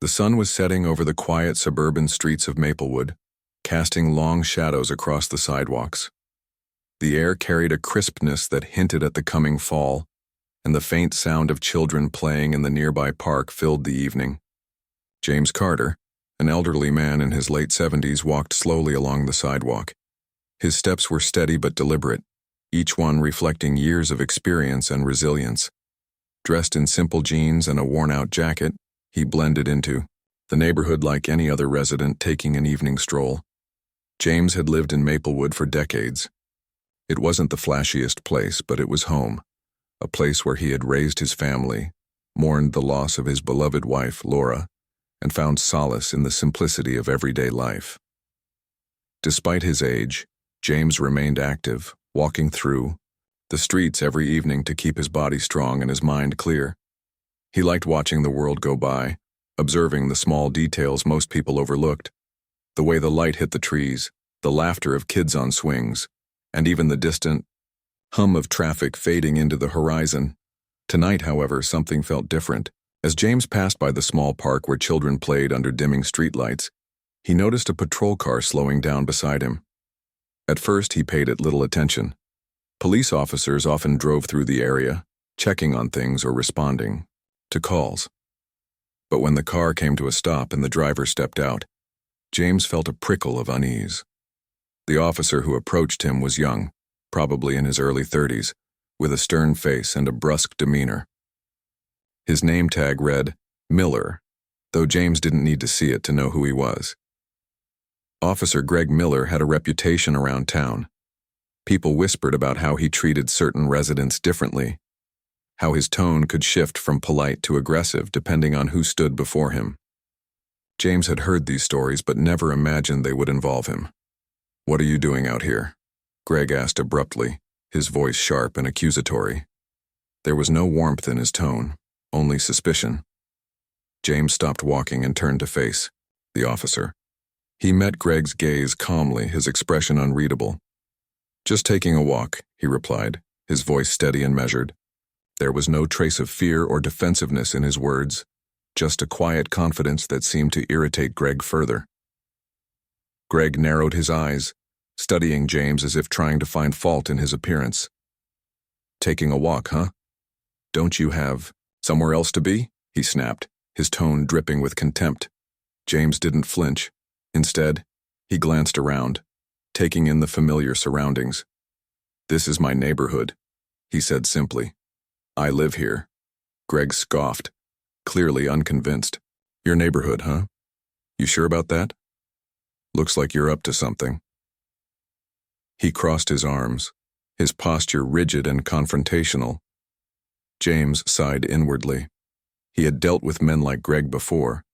The sun was setting over the quiet suburban streets of Maplewood, casting long shadows across the sidewalks. The air carried a crispness that hinted at the coming fall, and the faint sound of children playing in the nearby park filled the evening. James Carter, an elderly man in his late 70s, walked slowly along the sidewalk. His steps were steady but deliberate, each one reflecting years of experience and resilience. Dressed in simple jeans and a worn-out jacket, he blended into the neighborhood like any other resident taking an evening stroll. James had lived in Maplewood for decades. It wasn't the flashiest place, but it was home, a place where he had raised his family, mourned the loss of his beloved wife, Laura, and found solace in the simplicity of everyday life. Despite his age, James remained active, walking through the streets every evening to keep his body strong and his mind clear. He liked watching the world go by, observing the small details most people overlooked, the way the light hit the trees, the laughter of kids on swings, and even the distant hum of traffic fading into the horizon. Tonight, however, something felt different. As James passed by the small park where children played under dimming streetlights, he noticed a patrol car slowing down beside him. At first, he paid it little attention. Police officers often drove through the area, checking on things or responding to calls. But when the car came to a stop and the driver stepped out, James felt a prickle of unease. The officer who approached him was young, probably in his early 30s, with a stern face and a brusque demeanor. His name tag read Miller, though James didn't need to see it to know who he was. Officer Greg Miller had a reputation around town. People whispered about how he treated certain residents differently, how his tone could shift from polite to aggressive depending on who stood before him. James had heard these stories but never imagined they would involve him. "What are you doing out here?" Greg asked abruptly, his voice sharp and accusatory. There was no warmth in his tone, only suspicion. James stopped walking and turned to face the officer. He met Greg's gaze calmly, his expression unreadable. "Just taking a walk," he replied, his voice steady and measured. There was no trace of fear or defensiveness in his words, just a quiet confidence that seemed to irritate Greg further. Greg narrowed his eyes, studying James as if trying to find fault in his appearance. "Taking a walk, huh? Don't you have somewhere else to be?" he snapped, his tone dripping with contempt. James didn't flinch. Instead, he glanced around, taking in the familiar surroundings. "This is my neighborhood," he said simply. "I live here." Greg scoffed, clearly unconvinced. "Your neighborhood, huh? You sure about that? Looks like you're up to something." He crossed his arms, his posture rigid and confrontational. James sighed inwardly. He had dealt with men like Greg before,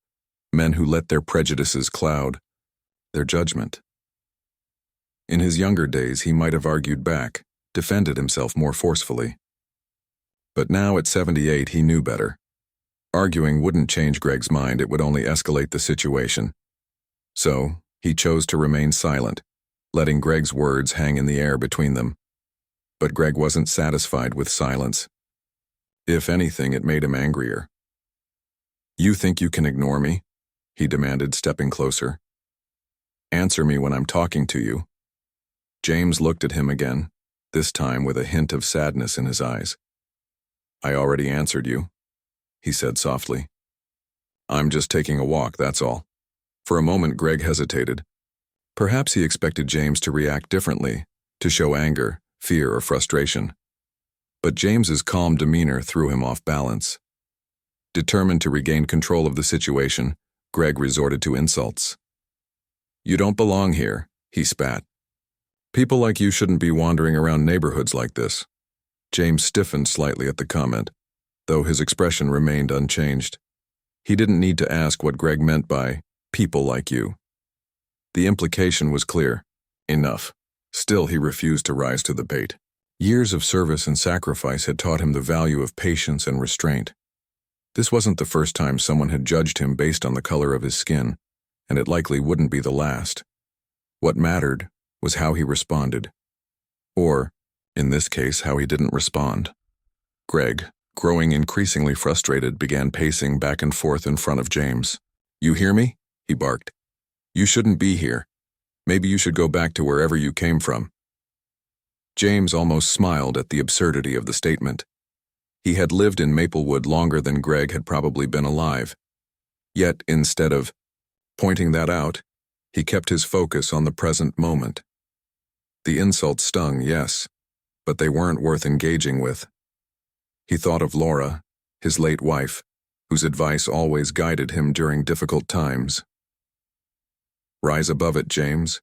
men who let their prejudices cloud their judgment. In his younger days, he might have argued back, defended himself more forcefully. But now at 78, he knew better. Arguing wouldn't change Greg's mind, it would only escalate the situation. So, he chose to remain silent, letting Greg's words hang in the air between them. But Greg wasn't satisfied with silence. If anything, it made him angrier. "You think you can ignore me?" he demanded, stepping closer. "Answer me when I'm talking to you." James looked at him again, this time with a hint of sadness in his eyes. "I already answered you," he said softly. "I'm just taking a walk, that's all." For a moment, Greg hesitated. Perhaps he expected James to react differently, to show anger, fear, or frustration. But James's calm demeanor threw him off balance. Determined to regain control of the situation, Greg resorted to insults. "You don't belong here," he spat. "People like you shouldn't be wandering around neighborhoods like this." James stiffened slightly at the comment, though his expression remained unchanged. He didn't need to ask what Greg meant by "people like you." The implication was clear. Enough. Still, he refused to rise to the bait. Years of service and sacrifice had taught him the value of patience and restraint. This wasn't the first time someone had judged him based on the color of his skin, and it likely wouldn't be the last. What mattered was how he responded. Or, in this case, how he didn't respond. Greg, growing increasingly frustrated, began pacing back and forth in front of James. "You hear me?" he barked. "You shouldn't be here. Maybe you should go back to wherever you came from." James almost smiled at the absurdity of the statement. He had lived in Maplewood longer than Greg had probably been alive. Yet, instead of pointing that out, he kept his focus on the present moment. The insults stung, yes, but they weren't worth engaging with. He thought of Laura, his late wife, whose advice always guided him during difficult times. "Rise above it, James,"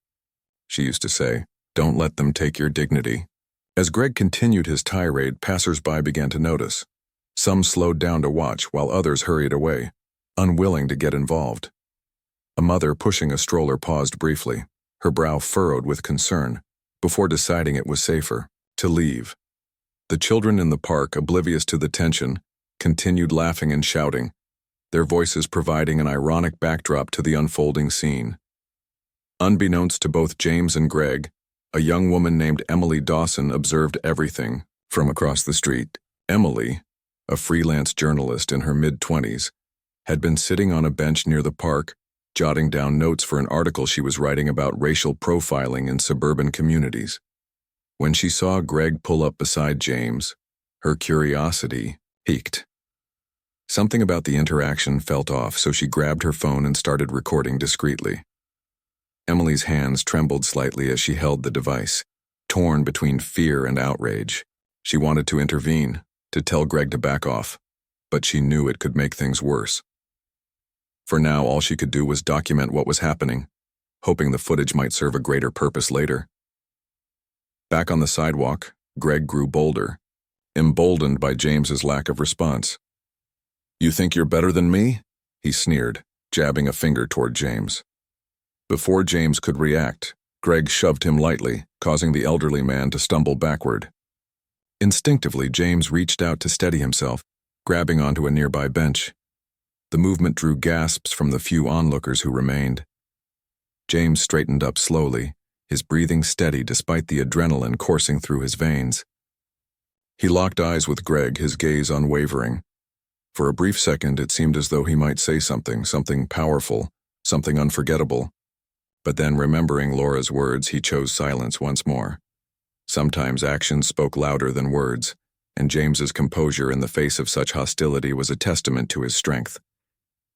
she used to say. "Don't let them take your dignity." As Greg continued his tirade, passers-by began to notice. Some slowed down to watch, while others hurried away, unwilling to get involved. A mother pushing a stroller paused briefly, her brow furrowed with concern, before deciding it was safer to leave. The children in the park, oblivious to the tension, continued laughing and shouting, their voices providing an ironic backdrop to the unfolding scene. Unbeknownst to both James and Greg, a young woman named Emily Dawson observed everything from across the street. Emily, a freelance journalist in her mid-20s, had been sitting on a bench near the park, jotting down notes for an article she was writing about racial profiling in suburban communities. When she saw Greg pull up beside James, her curiosity piqued. Something about the interaction felt off, so she grabbed her phone and started recording discreetly. Emily's hands trembled slightly as she held the device, torn between fear and outrage. She wanted to intervene, to tell Greg to back off, but she knew it could make things worse. For now, all she could do was document what was happening, hoping the footage might serve a greater purpose later. Back on the sidewalk, Greg grew bolder, emboldened by James's lack of response. "You think you're better than me?" he sneered, jabbing a finger toward James. Before James could react, Greg shoved him lightly, causing the elderly man to stumble backward. Instinctively, James reached out to steady himself, grabbing onto a nearby bench. The movement drew gasps from the few onlookers who remained. James straightened up slowly, his breathing steady despite the adrenaline coursing through his veins. He locked eyes with Greg, his gaze unwavering. For a brief second, it seemed as though he might say something powerful, something unforgettable. But then, remembering Laura's words, he chose silence once more. Sometimes actions spoke louder than words, and James's composure in the face of such hostility was a testament to his strength.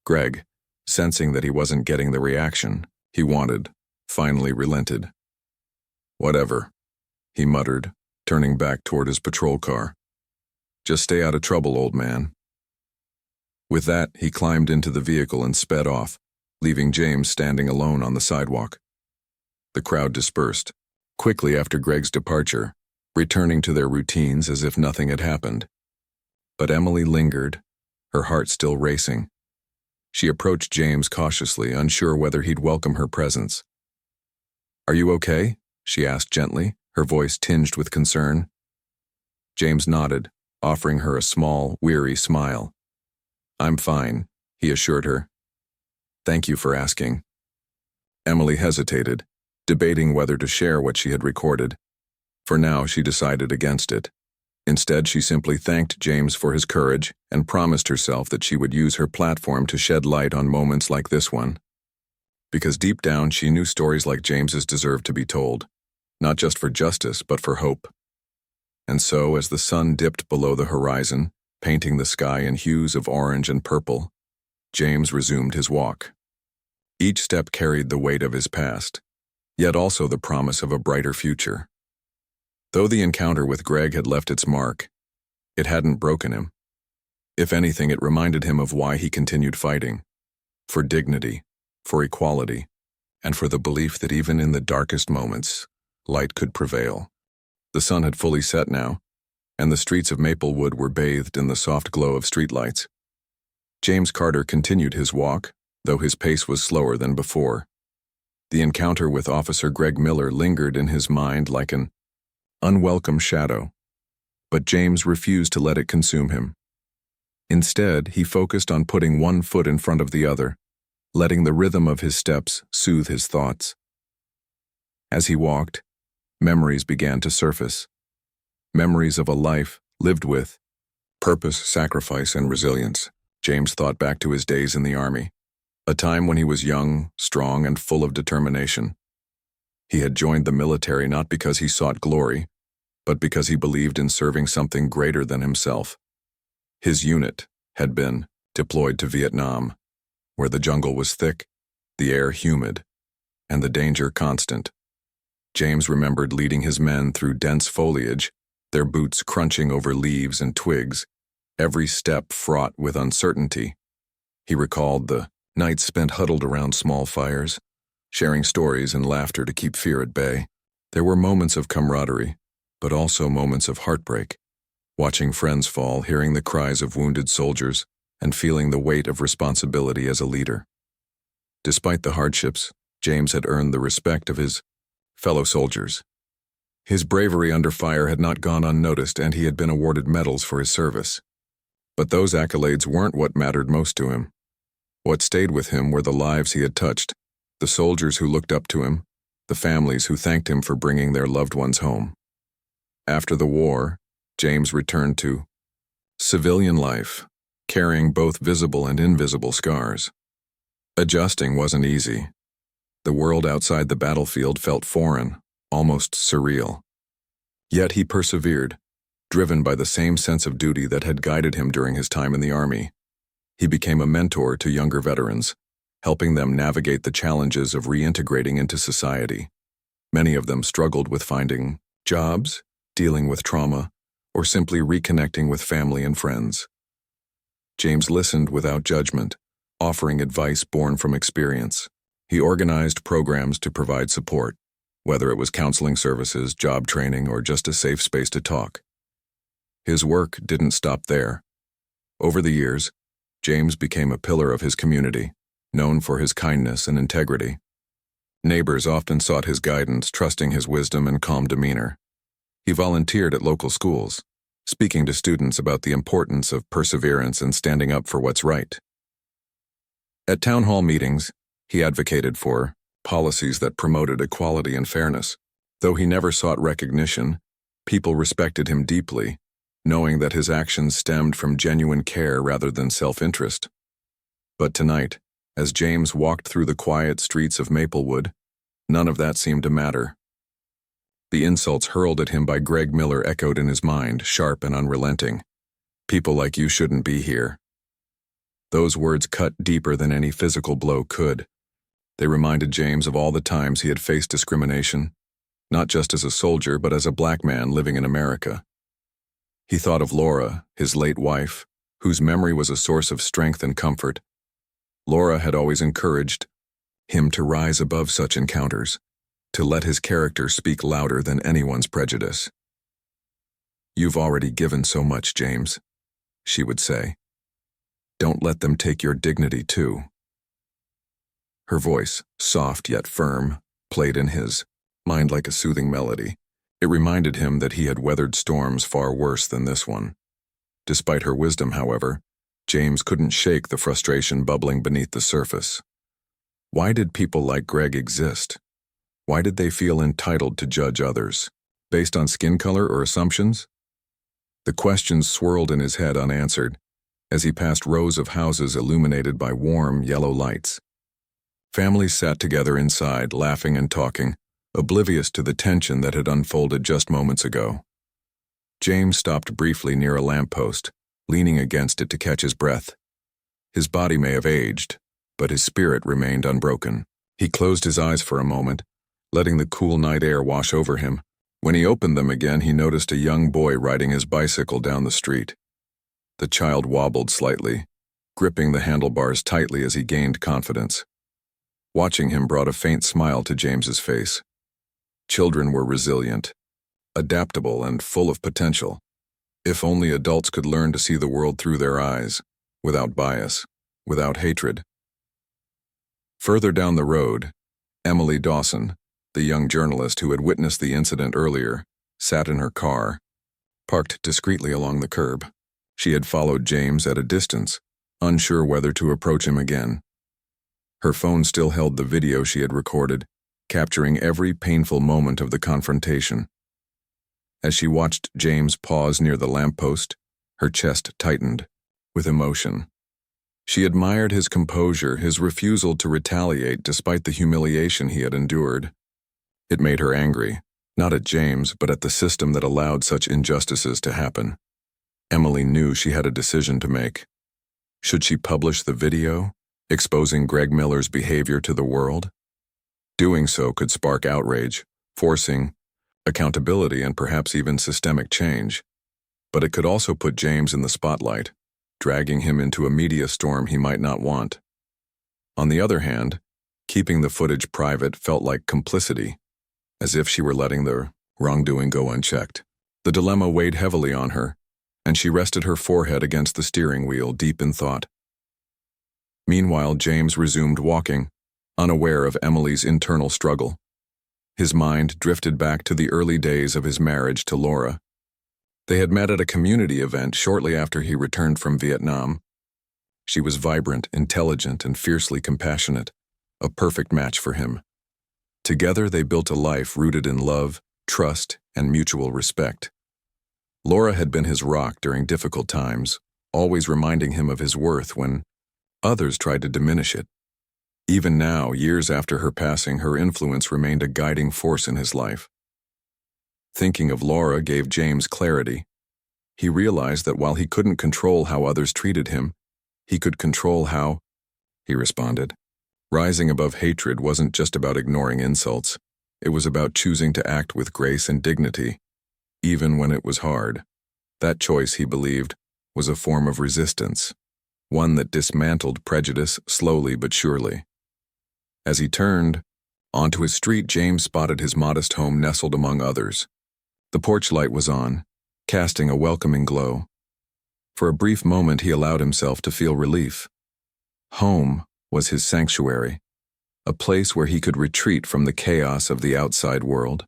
Greg, sensing that he wasn't getting the reaction he wanted, finally relented. "Whatever," he muttered, turning back toward his patrol car. "Just stay out of trouble, old man." With that, he climbed into the vehicle and sped off, leaving James standing alone on the sidewalk. The crowd dispersed quickly after Greg's departure, returning to their routines as if nothing had happened. But Emily lingered, her heart still racing. She approached James cautiously, unsure whether he'd welcome her presence. "Are you okay?" she asked gently, her voice tinged with concern. James nodded, offering her a small, weary smile. "I'm fine," he assured her. "Thank you for asking." Emily hesitated, debating whether to share what she had recorded. For now, she decided against it. Instead, she simply thanked James for his courage and promised herself that she would use her platform to shed light on moments like this one. Because deep down, she knew stories like James's deserved to be told, not just for justice, but for hope. And so, as the sun dipped below the horizon, painting the sky in hues of orange and purple, James resumed his walk. Each step carried the weight of his past, yet also the promise of a brighter future. Though the encounter with Greg had left its mark, it hadn't broken him. If anything, it reminded him of why he continued fighting. For dignity, for equality, and for the belief that even in the darkest moments, light could prevail. The sun had fully set now, and the streets of Maplewood were bathed in the soft glow of streetlights. James Carter continued his walk, though his pace was slower than before. The encounter with Officer Greg Miller lingered in his mind like an unwelcome shadow, but James refused to let it consume him. Instead, he focused on putting one foot in front of the other, letting the rhythm of his steps soothe his thoughts. As he walked, memories began to surface. Memories of a life lived with purpose, sacrifice, and resilience. James thought back to his days in the Army, a time when he was young, strong, and full of determination. He had joined the military not because he sought glory, but because he believed in serving something greater than himself. His unit had been deployed to Vietnam, where the jungle was thick, the air humid, and the danger constant. James remembered leading his men through dense foliage, their boots crunching over leaves and twigs, every step fraught with uncertainty. He recalled the nights spent huddled around small fires, sharing stories and laughter to keep fear at bay. There were moments of camaraderie, but also moments of heartbreak, watching friends fall, hearing the cries of wounded soldiers, and feeling the weight of responsibility as a leader. Despite the hardships, James had earned the respect of his fellow soldiers. His bravery under fire had not gone unnoticed, and he had been awarded medals for his service. But those accolades weren't what mattered most to him. What stayed with him were the lives he had touched, the soldiers who looked up to him, the families who thanked him for bringing their loved ones home. After the war, James returned to civilian life, carrying both visible and invisible scars. Adjusting wasn't easy. The world outside the battlefield felt foreign, almost surreal. Yet he persevered, driven by the same sense of duty that had guided him during his time in the Army. He became a mentor to younger veterans, helping them navigate the challenges of reintegrating into society. Many of them struggled with finding jobs, dealing with trauma, or simply reconnecting with family and friends. James listened without judgment, offering advice born from experience. He organized programs to provide support, whether it was counseling services, job training, or just a safe space to talk. His work didn't stop there. Over the years, James became a pillar of his community, known for his kindness and integrity. Neighbors often sought his guidance, trusting his wisdom and calm demeanor. He volunteered at local schools, speaking to students about the importance of perseverance and standing up for what's right. At town hall meetings, he advocated for policies that promoted equality and fairness. Though he never sought recognition, people respected him deeply, knowing that his actions stemmed from genuine care rather than self-interest. But tonight, as James walked through the quiet streets of Maplewood, none of that seemed to matter. The insults hurled at him by Greg Miller echoed in his mind, sharp and unrelenting. "People like you shouldn't be here." Those words cut deeper than any physical blow could. They reminded James of all the times he had faced discrimination, not just as a soldier, but as a black man living in America. He thought of Laura, his late wife, whose memory was a source of strength and comfort. Laura had always encouraged him to rise above such encounters, to let his character speak louder than anyone's prejudice. "You've already given so much, James," she would say. "Don't let them take your dignity too." Her voice, soft yet firm, played in his mind like a soothing melody. It reminded him that he had weathered storms far worse than this one. Despite her wisdom, however, James couldn't shake the frustration bubbling beneath the surface. Why did people like Greg exist? Why did they feel entitled to judge others, based on skin color or assumptions? The questions swirled in his head unanswered, as he passed rows of houses illuminated by warm, yellow lights. Families sat together inside, laughing and talking, oblivious to the tension that had unfolded just moments ago. James stopped briefly near a lamppost, leaning against it to catch his breath. His body may have aged, but his spirit remained unbroken. He closed his eyes for a moment, letting the cool night air wash over him. When he opened them again, he noticed a young boy riding his bicycle down the street. The child wobbled slightly, gripping the handlebars tightly as he gained confidence. Watching him brought a faint smile to James's face. Children were resilient, adaptable, and full of potential. If only adults could learn to see the world through their eyes, without bias, without hatred. Further down the road, Emily Dawson, the young journalist who had witnessed the incident earlier, sat in her car, parked discreetly along the curb. She had followed James at a distance, unsure whether to approach him again. Her phone still held the video she had recorded, capturing every painful moment of the confrontation. As she watched James pause near the lamppost, her chest tightened with emotion. She admired his composure, his refusal to retaliate despite the humiliation he had endured. It made her angry, not at James, but at the system that allowed such injustices to happen. Emily knew she had a decision to make. Should she publish the video, exposing Greg Miller's behavior to the world? Doing so could spark outrage, forcing accountability and perhaps even systemic change. But it could also put James in the spotlight, dragging him into a media storm he might not want. On the other hand, keeping the footage private felt like complicity, as if she were letting the wrongdoing go unchecked. The dilemma weighed heavily on her, and she rested her forehead against the steering wheel, deep in thought. Meanwhile, James resumed walking, unaware of Emily's internal struggle. His mind drifted back to the early days of his marriage to Laura. They had met at a community event shortly after he returned from Vietnam. She was vibrant, intelligent, and fiercely compassionate, a perfect match for him. Together they built a life rooted in love, trust, and mutual respect. Laura had been his rock during difficult times, always reminding him of his worth when others tried to diminish it. Even now, years after her passing, her influence remained a guiding force in his life. Thinking of Laura gave James clarity. He realized that while he couldn't control how others treated him, he could control how he responded. Rising above hatred wasn't just about ignoring insults. It was about choosing to act with grace and dignity, even when it was hard. That choice, he believed, was a form of resistance, one that dismantled prejudice slowly but surely. As he turned onto his street, James spotted his modest home nestled among others. The porch light was on, casting a welcoming glow. For a brief moment, he allowed himself to feel relief. Home was his sanctuary, a place where he could retreat from the chaos of the outside world.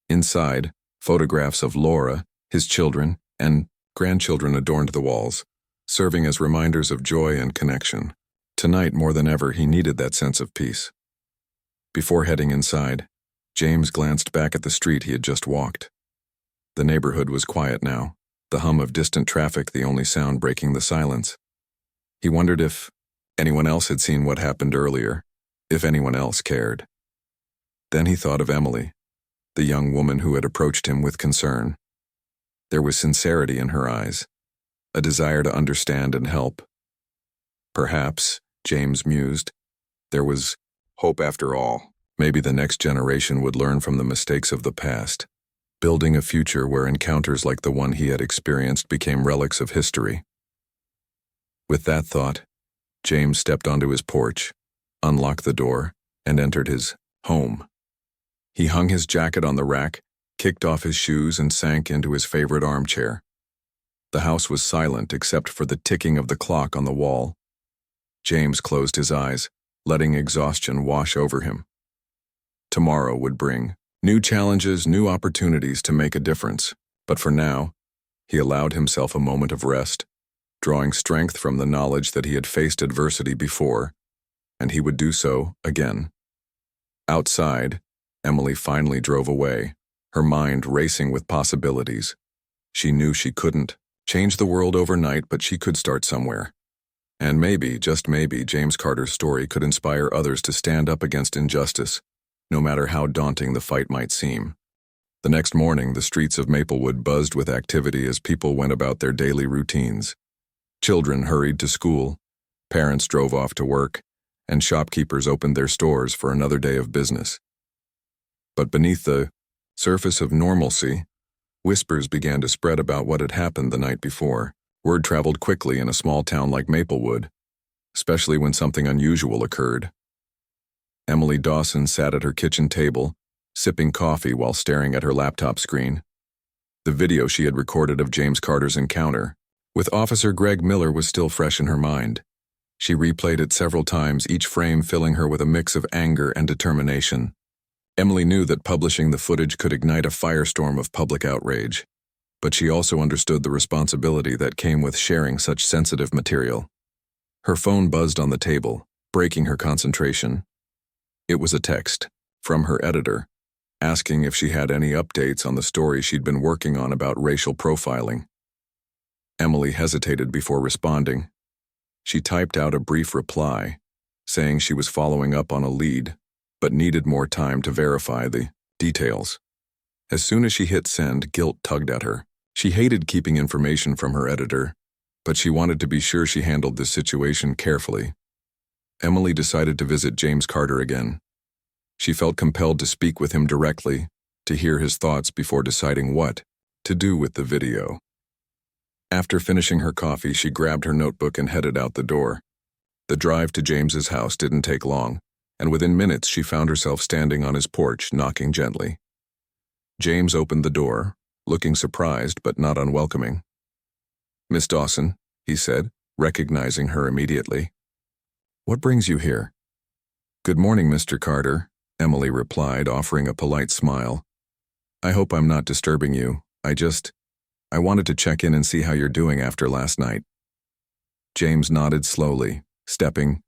Inside, photographs of Laura, his children, and grandchildren adorned the walls, serving as reminders of joy and connection. Tonight, more than ever, he needed that sense of peace. Before heading inside, James glanced back at the street he had just walked. The neighborhood was quiet now, the hum of distant traffic the only sound breaking the silence. He wondered if anyone else had seen what happened earlier, if anyone else cared. Then he thought of Emily, the young woman who had approached him with concern. There was sincerity in her eyes, a desire to understand and help. Perhaps, James mused, there was hope after all. Maybe the next generation would learn from the mistakes of the past, building a future where encounters like the one he had experienced became relics of history. With that thought, James stepped onto his porch, unlocked the door, and entered his home. He hung his jacket on the rack, kicked off his shoes, and sank into his favorite armchair. The house was silent except for the ticking of the clock on the wall. James closed his eyes, letting exhaustion wash over him. Tomorrow would bring new challenges, new opportunities to make a difference, but for now, he allowed himself a moment of rest, drawing strength from the knowledge that he had faced adversity before, and he would do so again. Outside, Emily finally drove away, her mind racing with possibilities. She knew she couldn't change the world overnight, but she could start somewhere. And maybe, just maybe, James Carter's story could inspire others to stand up against injustice, no matter how daunting the fight might seem. The next morning, the streets of Maplewood buzzed with activity as people went about their daily routines. Children hurried to school, parents drove off to work, and shopkeepers opened their stores for another day of business. But beneath the surface of normalcy, whispers began to spread about what had happened the night before. Word traveled quickly in a small town like Maplewood, especially when something unusual occurred. Emily Dawson sat at her kitchen table, sipping coffee while staring at her laptop screen. The video she had recorded of James Carter's encounter with Officer Greg Miller was still fresh in her mind. She replayed it several times, each frame filling her with a mix of anger and determination. Emily knew that publishing the footage could ignite a firestorm of public outrage, but she also understood the responsibility that came with sharing such sensitive material. Her phone buzzed on the table, breaking her concentration. It was a text from her editor, asking if she had any updates on the story she'd been working on about racial profiling. Emily hesitated before responding. She typed out a brief reply, saying she was following up on a lead, but needed more time to verify the details. As soon as she hit send, guilt tugged at her. She hated keeping information from her editor, but she wanted to be sure she handled this situation carefully. Emily decided to visit James Carter again. She felt compelled to speak with him directly, to hear his thoughts before deciding what to do with the video. After finishing her coffee, she grabbed her notebook and headed out the door. The drive to James's house didn't take long, and within minutes she found herself standing on his porch, knocking gently. James opened the door, looking surprised but not unwelcoming. "Miss Dawson," he said, recognizing her immediately. "What brings you here?" "Good morning, Mr. Carter," Emily replied, offering a polite smile. "I hope I'm not disturbing you. I wanted to check in and see how you're doing after last night." James nodded slowly, stepping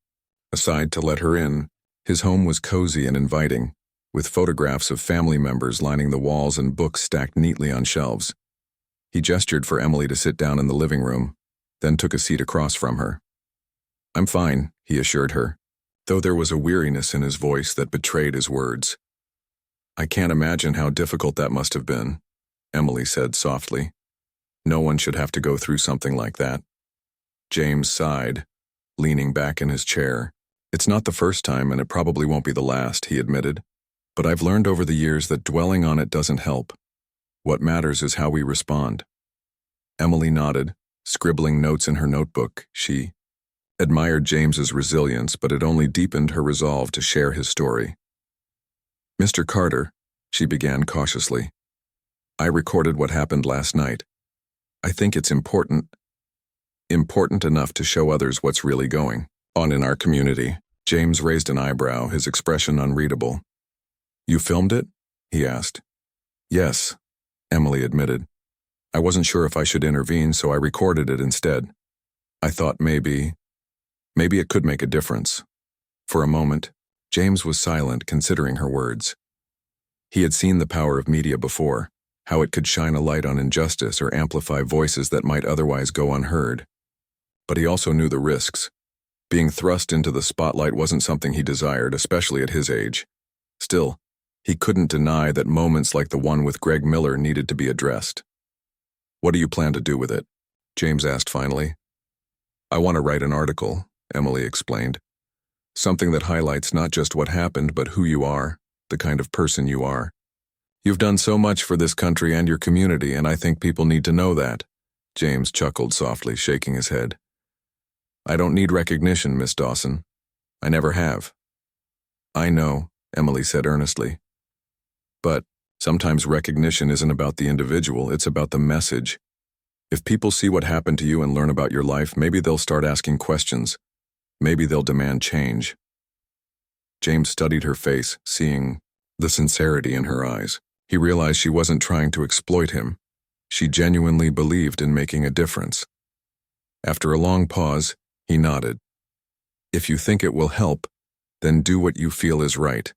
aside to let her in. His home was cozy and inviting, with photographs of family members lining the walls and books stacked neatly on shelves. He gestured for Emily to sit down in the living room, then took a seat across from her. "I'm fine," he assured her, though there was a weariness in his voice that betrayed his words. "I can't imagine how difficult that must have been," Emily said softly. "No one should have to go through something like that." James sighed, leaning back in his chair. "It's not the first time, and it probably won't be the last," he admitted. "But I've learned over the years that dwelling on it doesn't help. What matters is how we respond." Emily nodded, scribbling notes in her notebook. She admired James's resilience, but it only deepened her resolve to share his story. "Mr. Carter," she began cautiously, "I recorded what happened last night. I think it's important enough to show others what's really going on in our community." James raised an eyebrow, his expression unreadable. "You filmed it?" he asked. "Yes," Emily admitted. "I wasn't sure if I should intervene, so I recorded it instead. I thought maybe it could make a difference." For a moment, James was silent, considering her words. He had seen the power of media before, how it could shine a light on injustice or amplify voices that might otherwise go unheard. But he also knew the risks. Being thrust into the spotlight wasn't something he desired, especially at his age. Still, he couldn't deny that moments like the one with Greg Miller needed to be addressed. "What do you plan to do with it?" James asked finally. "I want to write an article," Emily explained. "Something that highlights not just what happened, but who you are, the kind of person you are. You've done so much for this country and your community, and I think people need to know that." James chuckled softly, shaking his head. "I don't need recognition, Miss Dawson. I never have." "I know," Emily said earnestly. "But sometimes recognition isn't about the individual, it's about the message. If people see what happened to you and learn about your life, maybe they'll start asking questions. Maybe they'll demand change." James studied her face, seeing the sincerity in her eyes. He realized she wasn't trying to exploit him. She genuinely believed in making a difference. After a long pause, he nodded. "If you think it will help, then do what you feel is right.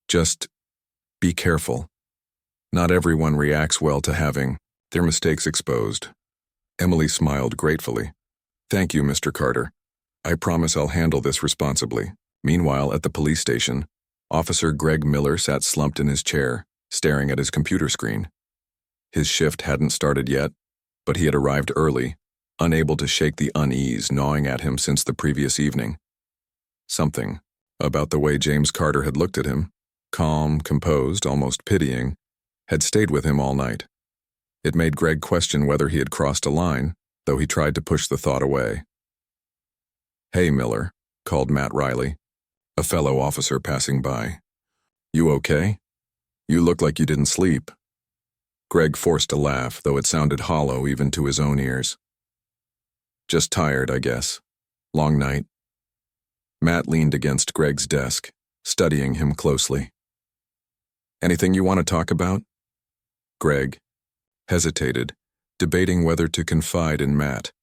Just be careful. Not everyone reacts well to having their mistakes exposed." Emily smiled gratefully. "Thank you, Mr. Carter. I promise I'll handle this responsibly." Meanwhile, at the police station, Officer Greg Miller sat slumped in his chair, staring at his computer screen. His shift hadn't started yet, but he had arrived early, unable to shake the unease gnawing at him since the previous evening. Something about the way James Carter had looked at him, calm, composed, almost pitying, had stayed with him all night. It made Greg question whether he had crossed a line, though he tried to push the thought away. "Hey, Miller," called Matt Riley, a fellow officer passing by. "You okay? You look like you didn't sleep." Greg forced a laugh, though it sounded hollow even to his own ears. "Just tired, I guess. Long night." Matt leaned against Greg's desk, studying him closely. "Anything you want to talk about?" Greg hesitated, debating whether to confide in Matt.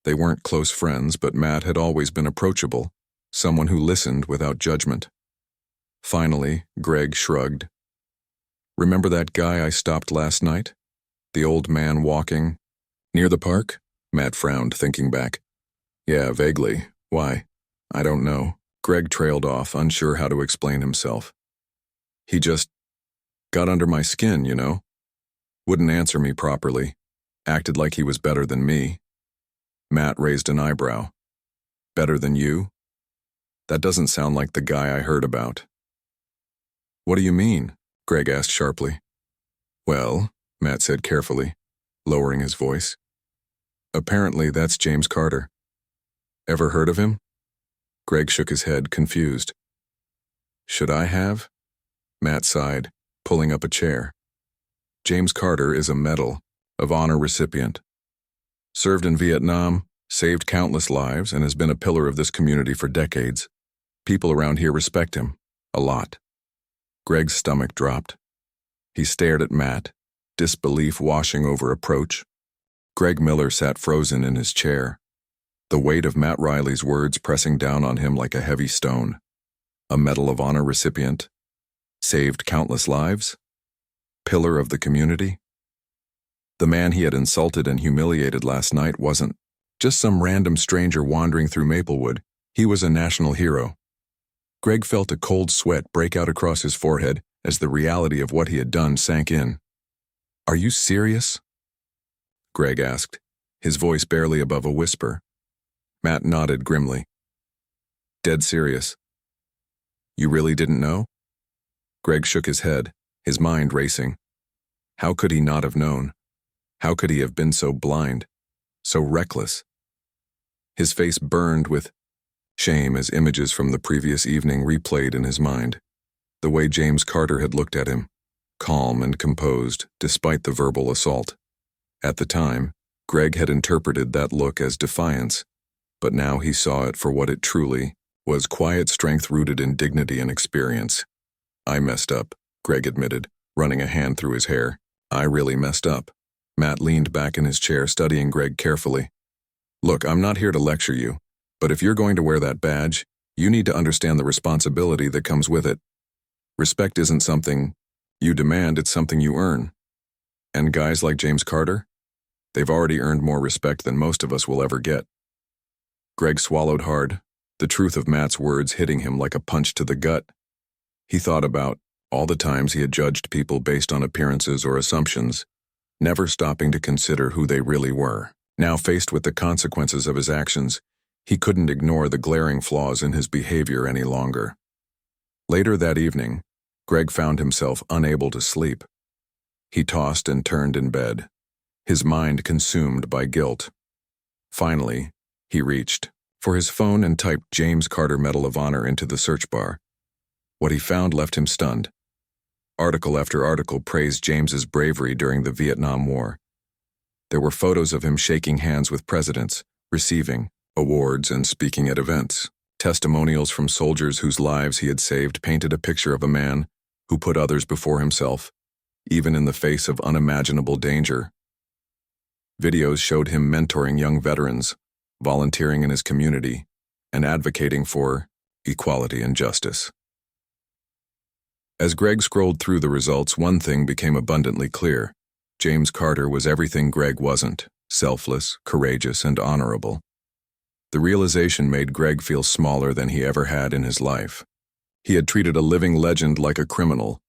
They weren't close friends, but Matt had always been approachable, someone who listened without judgment. Finally, Greg shrugged. "Remember that guy I stopped last night? The old man walking near the park?" Matt frowned, thinking back. Yeah, vaguely. Why? I don't know. Greg trailed off, unsure how to explain himself. He just got under my skin, you know? Wouldn't answer me properly. Acted like he was better than me. Matt raised an eyebrow. Better than you? That doesn't sound like the guy I heard about. What do you mean? Greg asked sharply. Well, Matt said carefully, lowering his voice. Apparently that's James Carter. Ever heard of him? Greg shook his head, confused. Should I have? Matt sighed, pulling up a chair. James Carter is a Medal of Honor recipient. Served in Vietnam, saved countless lives, and has been a pillar of this community for decades. People around here respect him. A lot. Greg's stomach dropped. He stared at Matt, disbelief washing over approach. Greg Miller sat frozen in his chair, the weight of Matt Riley's words pressing down on him like a heavy stone. A Medal of Honor recipient? Saved countless lives? Pillar of the community? The man he had insulted and humiliated last night wasn't just some random stranger wandering through Maplewood. He was a national hero. Greg felt a cold sweat break out across his forehead as the reality of what he had done sank in. Are you serious? Greg asked, his voice barely above a whisper. Matt nodded grimly. Dead serious. You really didn't know? Greg shook his head, his mind racing. How could he not have known? How could he have been so blind, so reckless? His face burned with shame as images from the previous evening replayed in his mind. The way James Carter had looked at him, calm and composed despite the verbal assault. At the time, Greg had interpreted that look as defiance, but now he saw it for what it truly was: quiet strength rooted in dignity and experience. I messed up, Greg admitted, running a hand through his hair. I really messed up. Matt leaned back in his chair, studying Greg carefully. Look, I'm not here to lecture you, but if you're going to wear that badge, you need to understand the responsibility that comes with it. Respect isn't something you demand, it's something you earn. And guys like James Carter? They've already earned more respect than most of us will ever get. Greg swallowed hard, the truth of Matt's words hitting him like a punch to the gut. He thought about all the times he had judged people based on appearances or assumptions, never stopping to consider who they really were. Now faced with the consequences of his actions, he couldn't ignore the glaring flaws in his behavior any longer. Later that evening, Greg found himself unable to sleep. He tossed and turned in bed, his mind consumed by guilt. Finally, he reached for his phone and typed James Carter Medal of Honor into the search bar. What he found left him stunned. Article after article praised James's bravery during the Vietnam War. There were photos of him shaking hands with presidents, receiving awards, and speaking at events. Testimonials from soldiers whose lives he had saved painted a picture of a man who put others before himself, even in the face of unimaginable danger. Videos showed him mentoring young veterans, volunteering in his community, and advocating for equality and justice. As Greg scrolled through the results, one thing became abundantly clear. James Carter was everything Greg wasn't: selfless, courageous, and honorable. The realization made Greg feel smaller than he ever had in his life. He had treated a living legend like a criminal,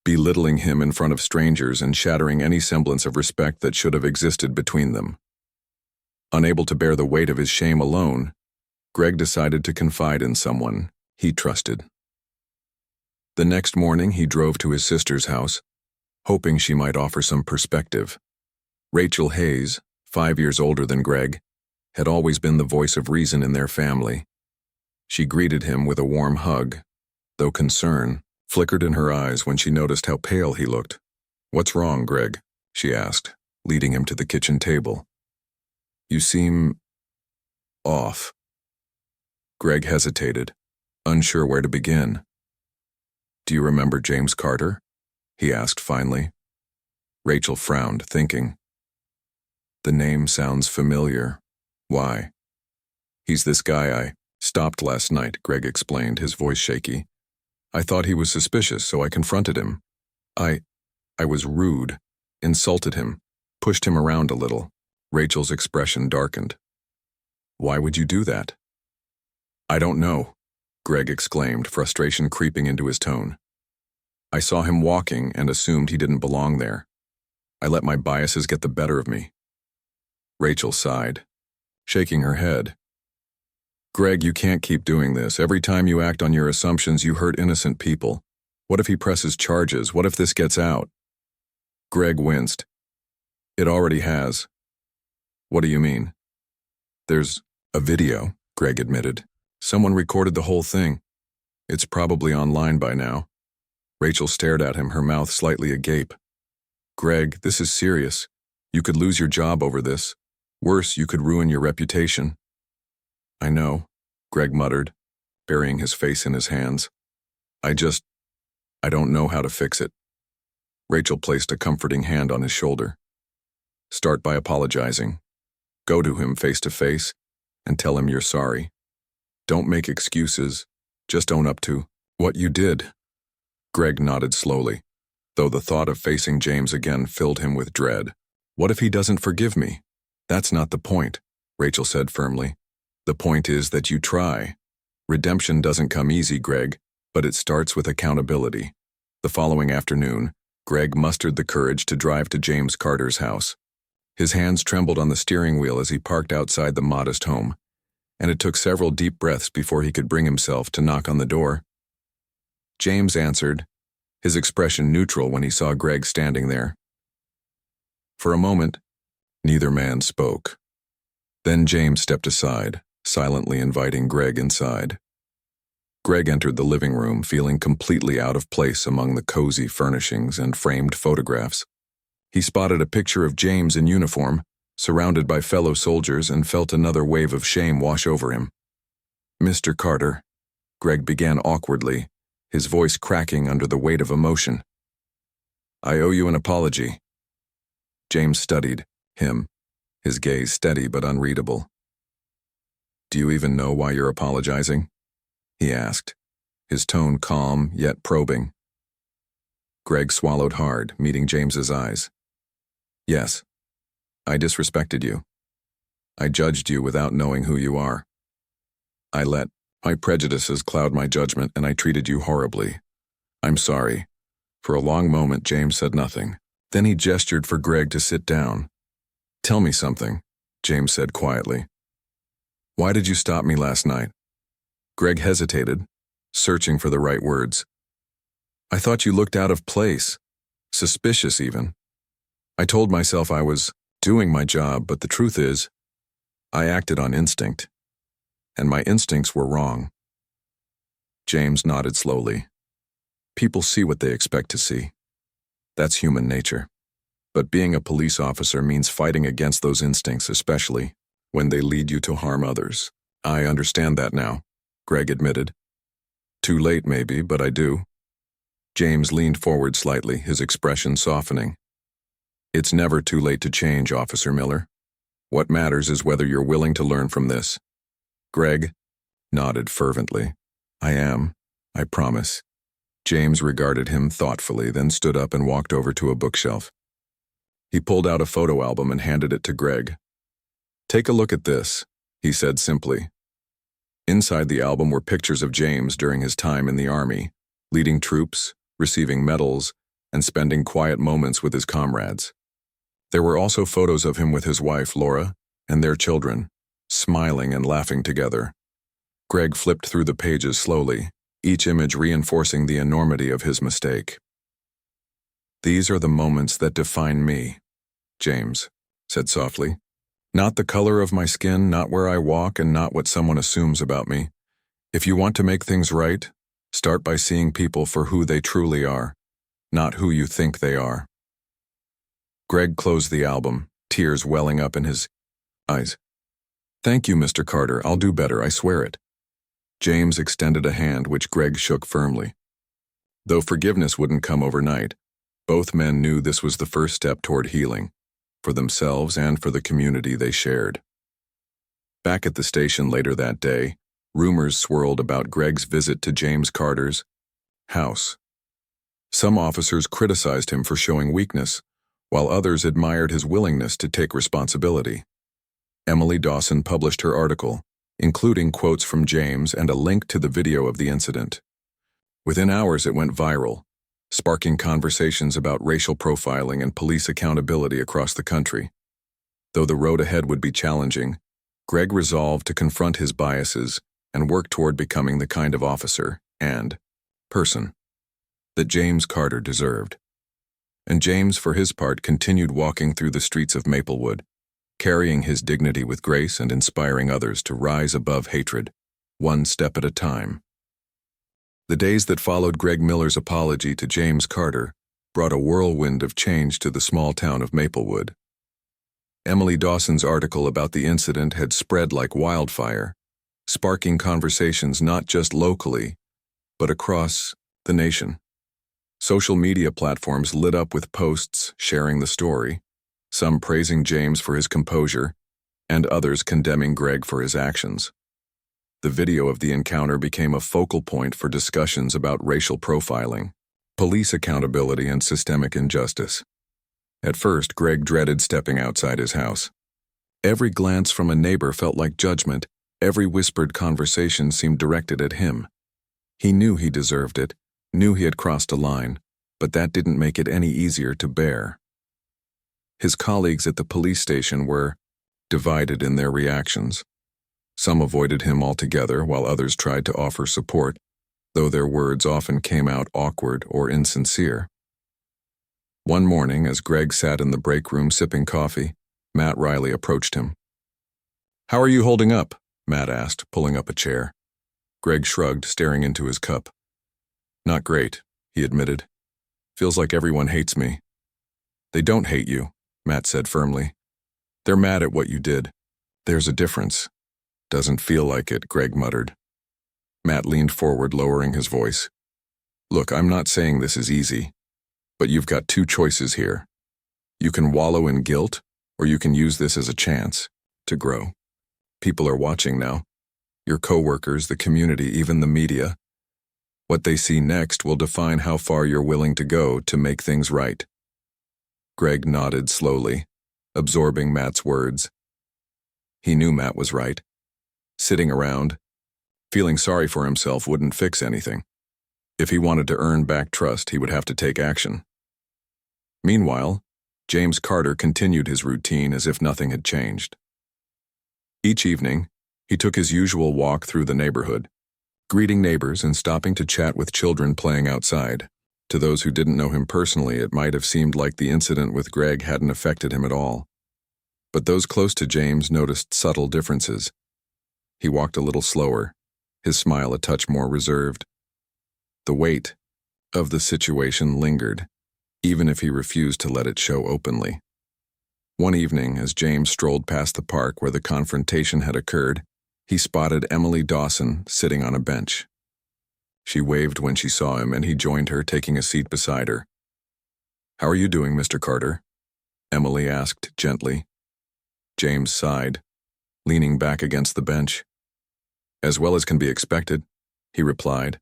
belittling him in front of strangers and shattering any semblance of respect that should have existed between them. Unable to bear the weight of his shame alone, Greg decided to confide in someone he trusted. The next morning, he drove to his sister's house, hoping she might offer some perspective. Rachel Hayes, 5 years older than Greg, had always been the voice of reason in their family. She greeted him with a warm hug, though concern flickered in her eyes when she noticed how pale he looked. "What's wrong, Greg?" she asked, leading him to the kitchen table. "You seem off." Greg hesitated, unsure where to begin. "Do you remember James Carter?" he asked finally. Rachel frowned, thinking. "The name sounds familiar. Why?" "He's this guy I stopped last night," Greg explained, his voice shaky. "I thought he was suspicious, so I confronted him. I was rude, insulted him, pushed him around a little." Rachel's expression darkened. Why would you do that? I don't know, Greg exclaimed, frustration creeping into his tone. I saw him walking and assumed he didn't belong there. I let my biases get the better of me. Rachel sighed, shaking her head. Greg, you can't keep doing this. Every time you act on your assumptions, you hurt innocent people. What if he presses charges? What if this gets out? Greg winced. It already has. What do you mean? There's a video, Greg admitted. Someone recorded the whole thing. It's probably online by now. Rachel stared at him, her mouth slightly agape. Greg, this is serious. You could lose your job over this. Worse, you could ruin your reputation. I know, Greg muttered, burying his face in his hands. I don't know how to fix it. Rachel placed a comforting hand on his shoulder. Start by apologizing. Go to him face to face and tell him you're sorry. Don't make excuses. Just own up to what you did. Greg nodded slowly, though the thought of facing James again filled him with dread. What if he doesn't forgive me? That's not the point, Rachel said firmly. The point is that you try. Redemption doesn't come easy, Greg, but it starts with accountability. The following afternoon, Greg mustered the courage to drive to James Carter's house. His hands trembled on the steering wheel as he parked outside the modest home, and it took several deep breaths before he could bring himself to knock on the door. James answered, his expression neutral when he saw Greg standing there. For a moment, neither man spoke. Then James stepped aside, silently inviting Greg inside. Greg entered the living room, feeling completely out of place among the cozy furnishings and framed photographs. He spotted a picture of James in uniform, surrounded by fellow soldiers, and felt another wave of shame wash over him. Mr. Carter, Greg began awkwardly, his voice cracking under the weight of emotion. I owe you an apology. James studied him, his gaze steady but unreadable. Do you even know why you're apologizing? He asked, his tone calm yet probing. Greg swallowed hard, meeting James's eyes. Yes, I disrespected you. I judged you without knowing who you are. I let my prejudices cloud my judgment, and I treated you horribly. I'm sorry. For a long moment, James said nothing. Then he gestured for Greg to sit down. Tell me something, James said quietly. Why did you stop me last night? Greg hesitated, searching for the right words. I thought you looked out of place, suspicious even. I told myself I was doing my job, but the truth is, I acted on instinct, and my instincts were wrong. James nodded slowly. People see what they expect to see. That's human nature. But being a police officer means fighting against those instincts, especially when they lead you to harm others. I understand that now, Greg admitted. Too late maybe, but I do. James leaned forward slightly, his expression softening. It's never too late to change, Officer Miller. What matters is whether you're willing to learn from this. Greg nodded fervently. I am, I promise. James regarded him thoughtfully, then stood up and walked over to a bookshelf. He pulled out a photo album and handed it to Greg. Take a look at this, he said simply. Inside the album were pictures of James during his time in the Army, leading troops, receiving medals, and spending quiet moments with his comrades. There were also photos of him with his wife, Laura, and their children, smiling and laughing together. Greg flipped through the pages slowly, each image reinforcing the enormity of his mistake. These are the moments that define me, James said softly. Not the color of my skin, not where I walk, and not what someone assumes about me. If you want to make things right, start by seeing people for who they truly are, not who you think they are. Greg closed the album, tears welling up in his eyes. Thank you, Mr. Carter. I'll do better, I swear it. James extended a hand which Greg shook firmly. Though forgiveness wouldn't come overnight, both men knew this was the first step toward healing, for themselves and for the community they shared. Back at the station later that day, rumors swirled about Greg's visit to James Carter's house. Some officers criticized him for showing weakness, while others admired his willingness to take responsibility. Emily Dawson published her article, including quotes from James and a link to the video of the incident. Within hours, it went viral, sparking conversations about racial profiling and police accountability across the country. Though the road ahead would be challenging, Greg resolved to confront his biases and work toward becoming the kind of officer and person that James Carter deserved. And James, for his part, continued walking through the streets of Maplewood, carrying his dignity with grace and inspiring others to rise above hatred, one step at a time. The days that followed Greg Miller's apology to James Carter brought a whirlwind of change to the small town of Maplewood. Emily Dawson's article about the incident had spread like wildfire, sparking conversations not just locally, but across the nation. Social media platforms lit up with posts sharing the story, some praising James for his composure, and others condemning Greg for his actions. The video of the encounter became a focal point for discussions about racial profiling, police accountability, and systemic injustice. At first, Greg dreaded stepping outside his house. Every glance from a neighbor felt like judgment. Every whispered conversation seemed directed at him. He knew he deserved it, knew he had crossed a line, but that didn't make it any easier to bear. His colleagues at the police station were divided in their reactions. Some avoided him altogether, while others tried to offer support, though their words often came out awkward or insincere. One morning, as Greg sat in the break room sipping coffee, Matt Riley approached him. "How are you holding up?" Matt asked, pulling up a chair. Greg shrugged, staring into his cup. "Not great," he admitted. "Feels like everyone hates me." "They don't hate you," Matt said firmly. "They're mad at what you did. There's a difference." "Doesn't feel like it," Greg muttered. Matt leaned forward, lowering his voice. "Look, I'm not saying this is easy, but you've got two choices here. You can wallow in guilt, or you can use this as a chance to grow. People are watching now. Your coworkers, the community, even the media. What they see next will define how far you're willing to go to make things right." Greg nodded slowly, absorbing Matt's words. He knew Matt was right. Sitting around, feeling sorry for himself wouldn't fix anything. If he wanted to earn back trust, he would have to take action. Meanwhile, James Carter continued his routine as if nothing had changed. Each evening, he took his usual walk through the neighborhood, greeting neighbors and stopping to chat with children playing outside. To those who didn't know him personally, it might have seemed like the incident with Greg hadn't affected him at all. But those close to James noticed subtle differences. He walked a little slower, his smile a touch more reserved. The weight of the situation lingered, even if he refused to let it show openly. One evening, as James strolled past the park where the confrontation had occurred, he spotted Emily Dawson sitting on a bench. She waved when she saw him, and he joined her, taking a seat beside her. "How are you doing, Mr. Carter?" Emily asked gently. James sighed, leaning back against the bench. "As well as can be expected," he replied.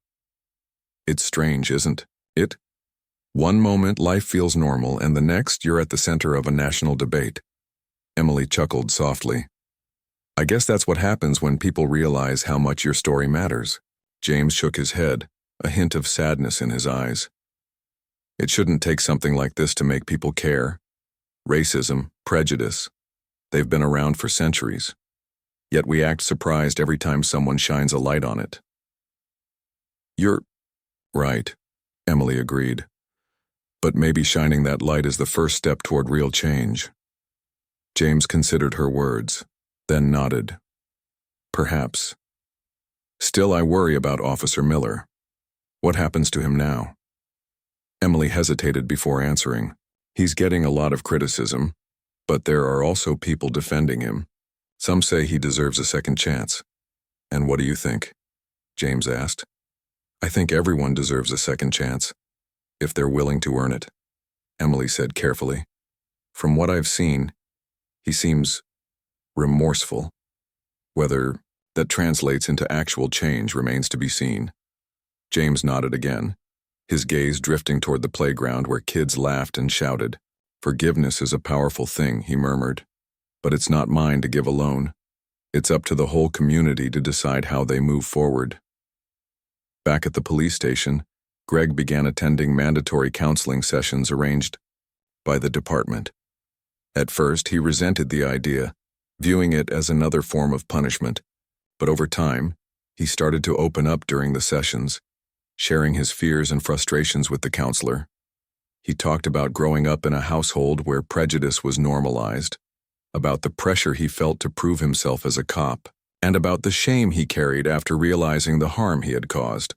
"It's strange, isn't it? One moment life feels normal, and the next you're at the center of a national debate." Emily chuckled softly. "I guess that's what happens when people realize how much your story matters." James shook his head, a hint of sadness in his eyes. "It shouldn't take something like this to make people care. Racism, prejudice, they've been around for centuries. Yet we act surprised every time someone shines a light on it." "You're right," Emily agreed. "But maybe shining that light is the first step toward real change." James considered her words, then nodded. "Perhaps. Still, I worry about Officer Miller. What happens to him now?" Emily hesitated before answering. "He's getting a lot of criticism, but there are also people defending him. Some say he deserves a second chance." "And what do you think?" James asked. "I think everyone deserves a second chance, if they're willing to earn it," Emily said carefully. "From what I've seen, he seems remorseful. Whether that translates into actual change remains to be seen." James nodded again, his gaze drifting toward the playground where kids laughed and shouted. "Forgiveness is a powerful thing," he murmured. But it's not mine to give alone. It's up to the whole community to decide how they move forward. Back at the police station, Greg began attending mandatory counseling sessions arranged by the department. At first, he resented the idea, viewing it as another form of punishment, but over time, he started to open up during the sessions, sharing his fears and frustrations with the counselor. He talked about growing up in a household where prejudice was normalized, about the pressure he felt to prove himself as a cop, and about the shame he carried after realizing the harm he had caused.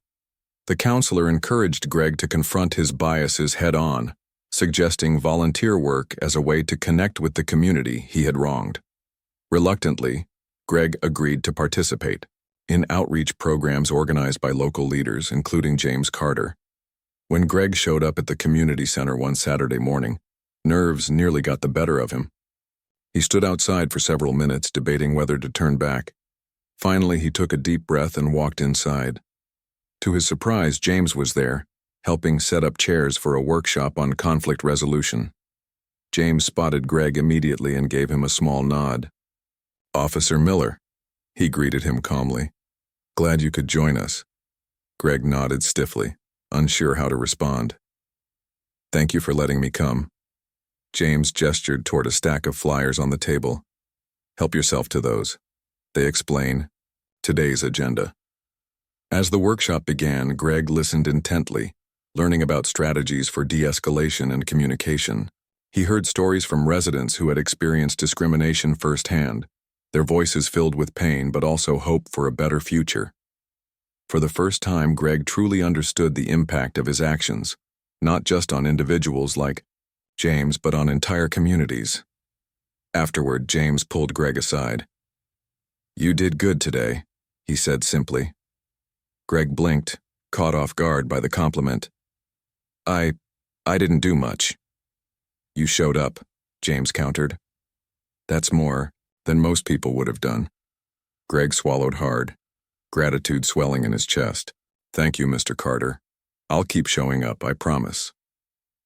The counselor encouraged Greg to confront his biases head-on, suggesting volunteer work as a way to connect with the community he had wronged. Reluctantly, Greg agreed to participate in outreach programs organized by local leaders, including James Carter. When Greg showed up at the community center one Saturday morning, nerves nearly got the better of him. He stood outside for several minutes, debating whether to turn back. Finally, he took a deep breath and walked inside. To his surprise, James was there, helping set up chairs for a workshop on conflict resolution. James spotted Greg immediately and gave him a small nod. "Officer Miller," he greeted him calmly. "Glad you could join us." Greg nodded stiffly, unsure how to respond. "Thank you for letting me come." James gestured toward a stack of flyers on the table. "Help yourself to those. They explain today's agenda." As the workshop began, Greg listened intently, learning about strategies for de-escalation and communication. He heard stories from residents who had experienced discrimination firsthand, their voices filled with pain but also hope for a better future. For the first time, Greg truly understood the impact of his actions, not just on individuals like James, but on entire communities. Afterward, James pulled Greg aside. "You did good today," he said simply. Greg blinked, caught off guard by the compliment. I didn't do much." "You showed up," James countered. "That's more than most people would have done." Greg swallowed hard, gratitude swelling in his chest. "Thank you, Mr. Carter. I'll keep showing up, I promise."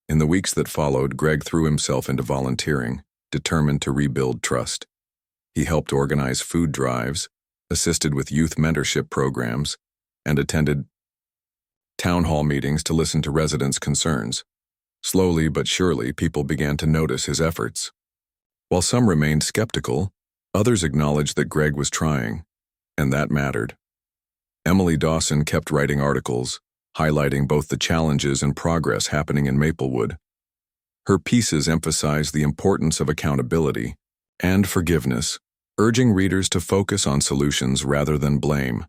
In the weeks that followed, Greg threw himself into volunteering, determined to rebuild trust. He helped organize food drives, assisted with youth mentorship programs, and attended town hall meetings to listen to residents' concerns. Slowly but surely, people began to notice his efforts. While some remained skeptical, others acknowledged that Greg was trying, and that mattered. Emily Dawson kept writing articles, highlighting both the challenges and progress happening in Maplewood. Her pieces emphasized the importance of accountability and forgiveness, urging readers to focus on solutions rather than blame.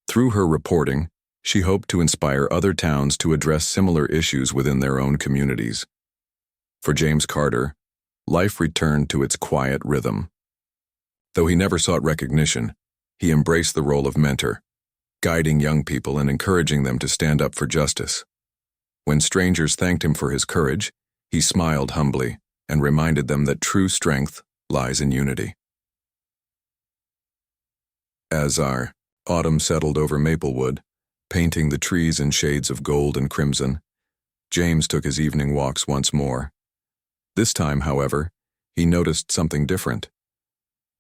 Through her reporting, she hoped to inspire other towns to address similar issues within their own communities. For James Carter, life returned to its quiet rhythm. Though he never sought recognition, he embraced the role of mentor, guiding young people and encouraging them to stand up for justice. When strangers thanked him for his courage, he smiled humbly and reminded them that true strength lies in unity. As our autumn settled over Maplewood, painting the trees in shades of gold and crimson, James took his evening walks once more. This time, however, he noticed something different.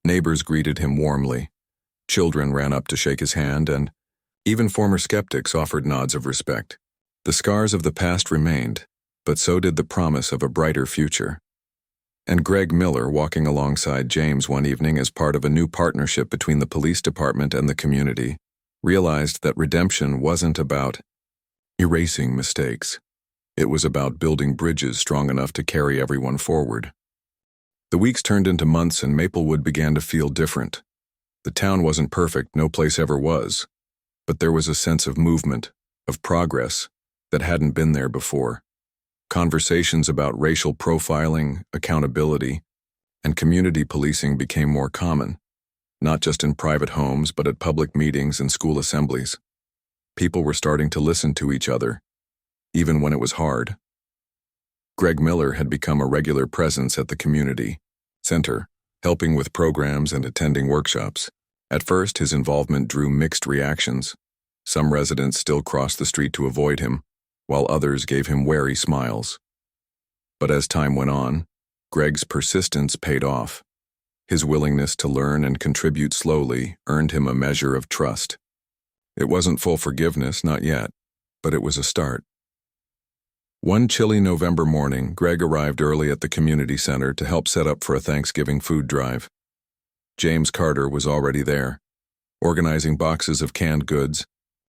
Neighbors greeted him warmly, children ran up to shake his hand, and even former skeptics offered nods of respect. The scars of the past remained, but so did the promise of a brighter future. And Greg Miller, walking alongside James one evening as part of a new partnership between the police department and the community, realized that redemption wasn't about erasing mistakes. It was about building bridges strong enough to carry everyone forward. The weeks turned into months and Maplewood began to feel different. The town wasn't perfect, no place ever was, but there was a sense of movement, of progress, that hadn't been there before. Conversations about racial profiling, accountability, and community policing became more common, not just in private homes but at public meetings and school assemblies. People were starting to listen to each other, even when it was hard. Greg Miller had become a regular presence at the community center, helping with programs and attending workshops. At first, his involvement drew mixed reactions. Some residents still crossed the street to avoid him, while others gave him wary smiles. But as time went on, Greg's persistence paid off. His willingness to learn and contribute slowly earned him a measure of trust. It wasn't full forgiveness, not yet, but it was a start. One chilly November morning, Greg arrived early at the community center to help set up for a Thanksgiving food drive. James Carter was already there, organizing boxes of canned goods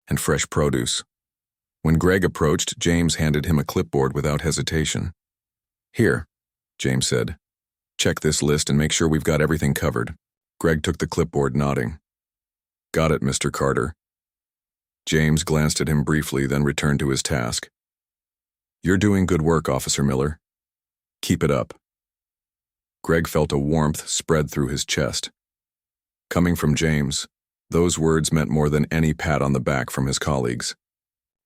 and fresh produce. When Greg approached, James handed him a clipboard without hesitation. "Here," James said. "Check this list and make sure we've got everything covered." Greg took the clipboard, nodding. "Got it, Mr. Carter." James glanced at him briefly, then returned to his task. "You're doing good work, Officer Miller. Keep it up." Greg felt a warmth spread through his chest. Coming from James, those words meant more than any pat on the back from his colleagues.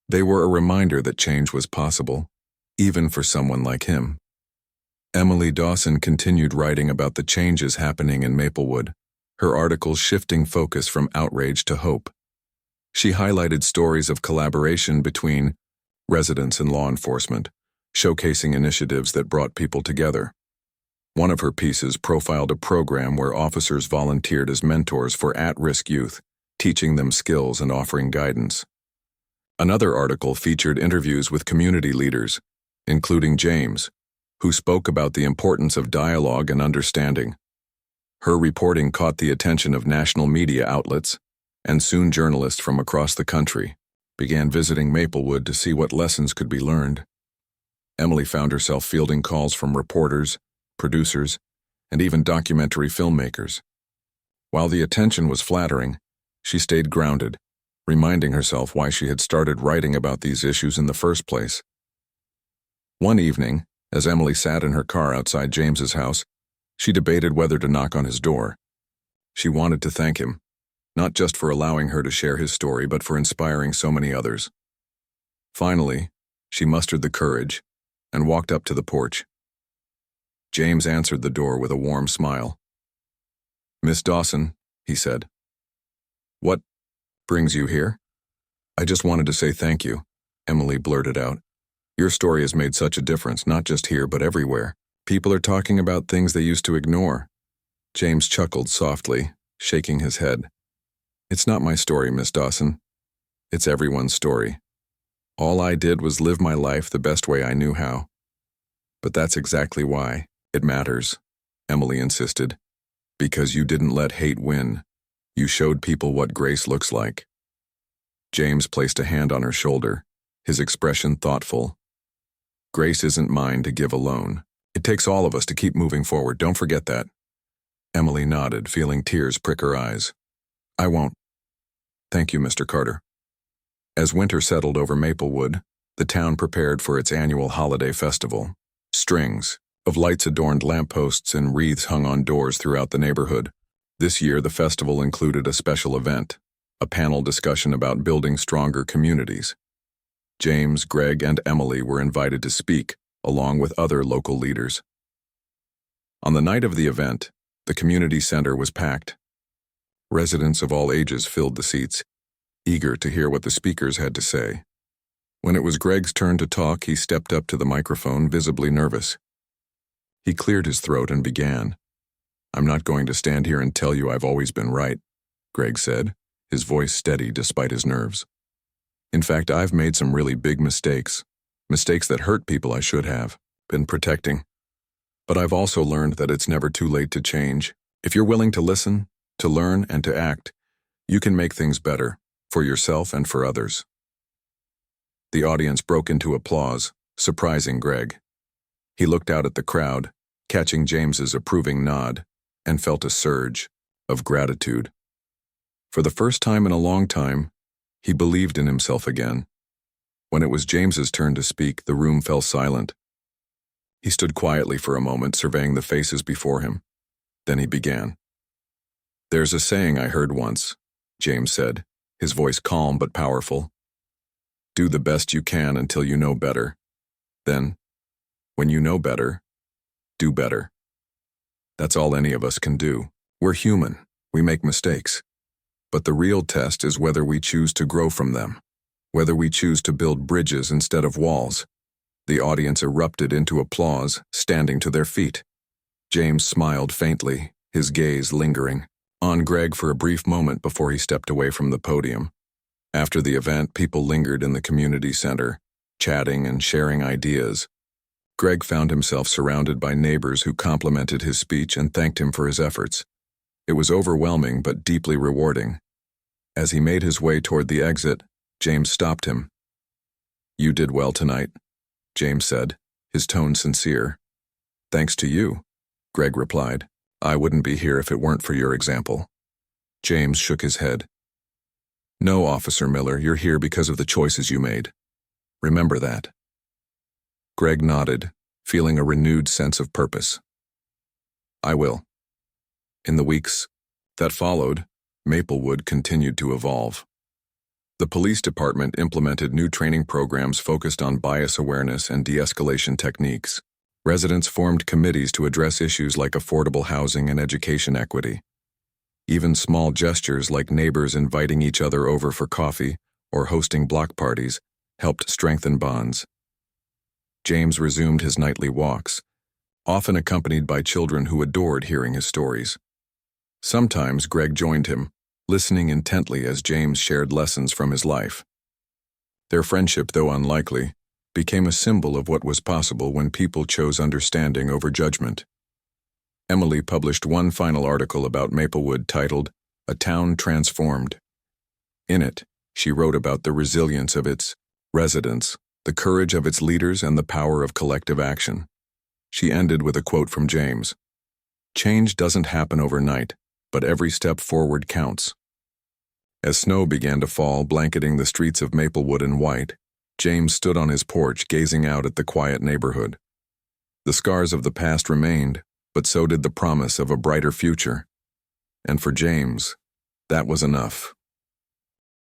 They were a reminder that change was possible, even for someone like him. Emily Dawson continued writing about the changes happening in Maplewood, her articles shifting focus from outrage to hope. She highlighted stories of collaboration between residents and law enforcement, showcasing initiatives that brought people together. One of her pieces profiled a program where officers volunteered as mentors for at-risk youth, teaching them skills and offering guidance. Another article featured interviews with community leaders, including James, who spoke about the importance of dialogue and understanding. Her reporting caught the attention of national media outlets, and soon journalists from across the country began visiting Maplewood to see what lessons could be learned. Emily found herself fielding calls from reporters, producers, and even documentary filmmakers. While the attention was flattering, she stayed grounded, reminding herself why she had started writing about these issues in the first place. One evening, as Emily sat in her car outside James's house, she debated whether to knock on his door. She wanted to thank him, not just for allowing her to share his story, but for inspiring so many others. Finally, she mustered the courage and walked up to the porch. James answered the door with a warm smile. "Miss Dawson," he said. "What brings you here?" "I just wanted to say thank you," Emily blurted out. "Your story has made such a difference, not just here, but everywhere. People are talking about things they used to ignore." James chuckled softly, shaking his head. "It's not my story, Miss Dawson. It's everyone's story. All I did was live my life the best way I knew how. But that's exactly why it matters," Emily insisted. "Because you didn't let hate win. You showed people what grace looks like." James placed a hand on her shoulder, his expression thoughtful. "Grace isn't mine to give alone. It takes all of us to keep moving forward. Don't forget that." Emily nodded, feeling tears prick her eyes. "I won't. Thank you, Mr. Carter." As winter settled over Maplewood, the town prepared for its annual holiday festival. Strings of lights adorned lampposts and wreaths hung on doors throughout the neighborhood. This year, the festival included a special event, a panel discussion about building stronger communities. James, Greg, and Emily were invited to speak, along with other local leaders. On the night of the event, the community center was packed. Residents of all ages filled the seats, eager to hear what the speakers had to say. When it was Greg's turn to talk, he stepped up to the microphone, visibly nervous. He cleared his throat and began. "I'm not going to stand here and tell you I've always been right," Greg said, his voice steady despite his nerves. "In fact, I've made some really big mistakes that hurt people I should have been protecting. But I've also learned that it's never too late to change. If you're willing to listen, to learn, and to act, you can make things better, for yourself and for others." The audience broke into applause, surprising Greg. He looked out at the crowd, catching James's approving nod, and felt a surge of gratitude. For the first time in a long time, he believed in himself again. When it was James's turn to speak, the room fell silent. He stood quietly for a moment, surveying the faces before him. Then he began. "There's a saying I heard once," James said, his voice calm but powerful. "Do the best you can until you know better. Then, when you know better, do better. That's all any of us can do. We're human. We make mistakes. But the real test is whether we choose to grow from them, whether we choose to build bridges instead of walls." The audience erupted into applause, standing to their feet. James smiled faintly, his gaze lingering on Greg for a brief moment before he stepped away from the podium. After the event, people lingered in the community center, chatting and sharing ideas. Greg found himself surrounded by neighbors who complimented his speech and thanked him for his efforts. It was overwhelming but deeply rewarding. As he made his way toward the exit, James stopped him. "You did well tonight," James said, his tone sincere. "Thanks to you," Greg replied. "I wouldn't be here if it weren't for your example." James shook his head. "No, Officer Miller, you're here because of the choices you made. Remember that." Greg nodded, feeling a renewed sense of purpose. "I will." In the weeks that followed, Maplewood continued to evolve. The police department implemented new training programs focused on bias awareness and de-escalation techniques. Residents formed committees to address issues like affordable housing and education equity. Even small gestures like neighbors inviting each other over for coffee or hosting block parties helped strengthen bonds. James resumed his nightly walks, often accompanied by children who adored hearing his stories. Sometimes Greg joined him, listening intently as James shared lessons from his life. Their friendship, though unlikely, became a symbol of what was possible when people chose understanding over judgment. Emily published one final article about Maplewood titled, "A Town Transformed." In it, she wrote about the resilience of its residents, the courage of its leaders, and the power of collective action. She ended with a quote from James. "Change doesn't happen overnight, but every step forward counts." As snow began to fall, blanketing the streets of Maplewood in white, James stood on his porch gazing out at the quiet neighborhood. The scars of the past remained, but so did the promise of a brighter future. And for James, that was enough.